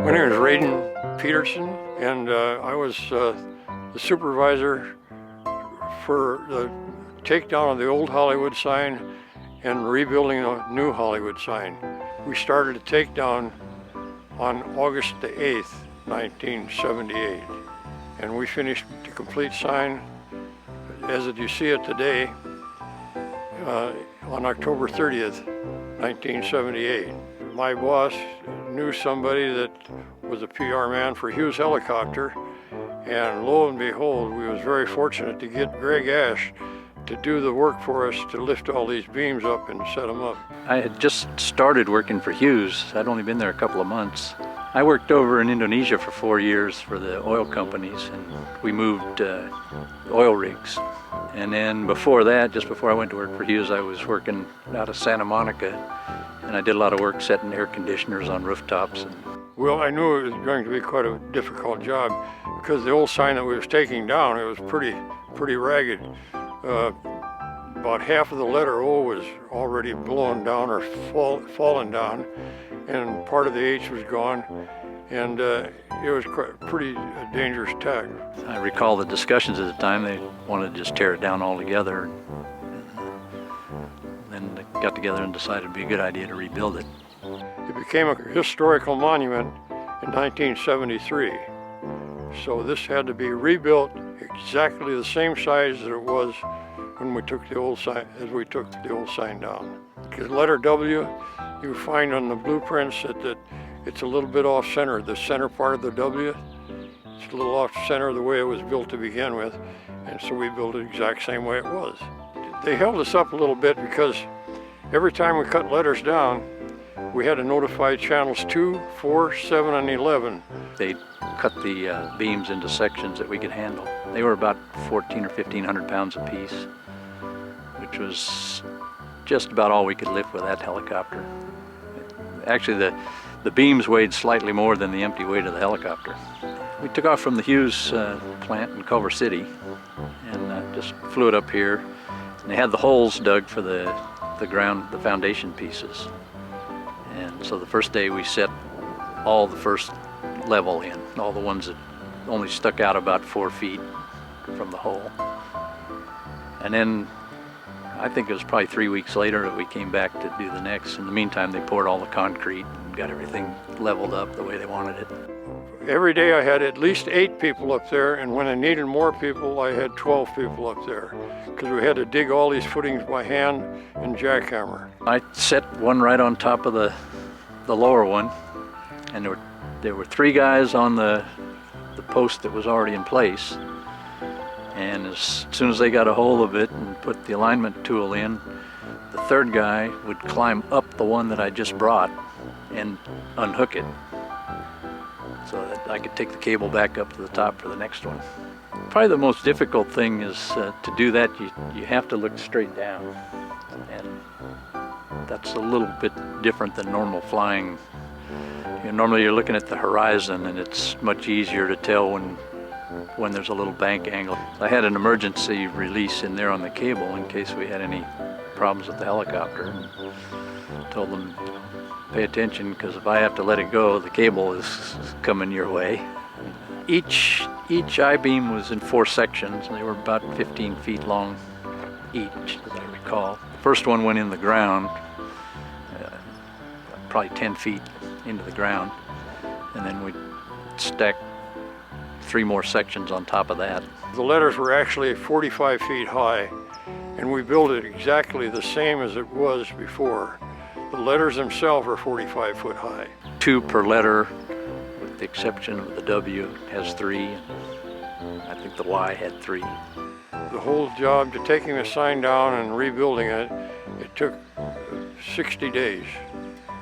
My name is Raiden Peterson, and I was the supervisor for the takedown of the old Hollywood sign and rebuilding a new Hollywood sign. We started a takedown on August the 8th, 1978, and we finished the complete sign as you see it today on October 30th, 1978. My boss knew somebody that was a PR man for Hughes Helicopter, and lo and behold, we was very fortunate to get Greg Ashe to do the work for us to lift all these beams up and set them up. I had just started working for Hughes. I'd only been there a couple of months. I worked over in Indonesia for 4 years for the oil companies, and we moved oil rigs. And then before that, just before I went to work for Hughes, I was working out of Santa Monica, and I did a lot of work setting air conditioners on rooftops. Well, I knew it was going to be quite a difficult job because the old sign that we was taking down, it was pretty ragged. About half of the letter O was already blown down or fallen down, and part of the H was gone, and it was pretty dangerous tack. I recall the discussions at the time. They wanted to just tear it down altogether. Then they got together and decided it'd be a good idea to rebuild it. It became a historical monument in 1973. So this had to be rebuilt exactly the same size that it was when we took the old sign, down. Because letter W, you find on the blueprints that it's a little bit off center. The center part of the W, it's a little off center the way it was built to begin with, and so we built it the exact same way it was. They held us up a little bit because every time we cut letters down, we had to notify channels 2, 4, 7, and 11. They cut the beams into sections that we could handle. They were about 1,400 or 1,500 pounds apiece, which was just about all we could lift with that helicopter. Actually, the beams weighed slightly more than the empty weight of the helicopter. We took off from the Hughes plant in Culver City and just flew it up here. And they had the holes dug for the foundation pieces. And so the first day we set all the first level in, all the ones that only stuck out about 4 feet from the hole. And then I think it was probably 3 weeks later that we came back to do the next. In the meantime, they poured all the concrete and got everything leveled up the way they wanted it. Every day I had at least 8 people up there, and when I needed more people, I had 12 people up there, because we had to dig all these footings by hand and jackhammer. I set one right on top of the lower one, and there were 3 guys on the post that was already in place. And as soon as they got a hold of it and put the alignment tool in, the 3rd guy would climb up the one that I just brought and unhook it, so that I could take the cable back up to the top for the next one. Probably the most difficult thing is to do that, you have to look straight down. And that's a little bit different than normal flying. Normally you're looking at the horizon, and it's much easier to tell when there's a little bank angle. I had an emergency release in there on the cable in case we had any problems with the helicopter. And told them, pay attention, because if I have to let it go, the cable is coming your way. Each I-beam was in 4 sections, and they were about 15 feet long each, as I recall. The first one went in the ground, probably 10 feet into the ground, and then we stacked 3 more sections on top of that. The letters were actually 45 feet high, and we built it exactly the same as it was before. The letters themselves are 45 foot high. 2 per letter, with the exception of the W has 3. I think the Y had 3. The whole job, to taking the sign down and rebuilding it, it took 60 days,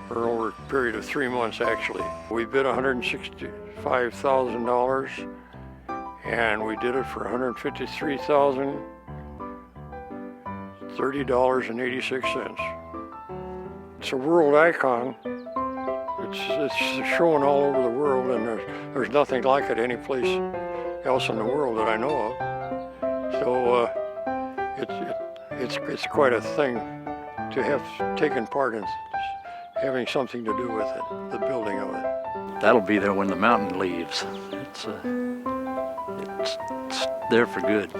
or over a period of 3 months actually. We bid $165,000, and we did it for $153,030.86. It's a world icon. It's shown all over the world, and there's nothing like it any place else in the world that I know of. So it's quite a thing to have taken part in having something to do with it, the building of it. that'll be there when the mountain leaves. It's there for good.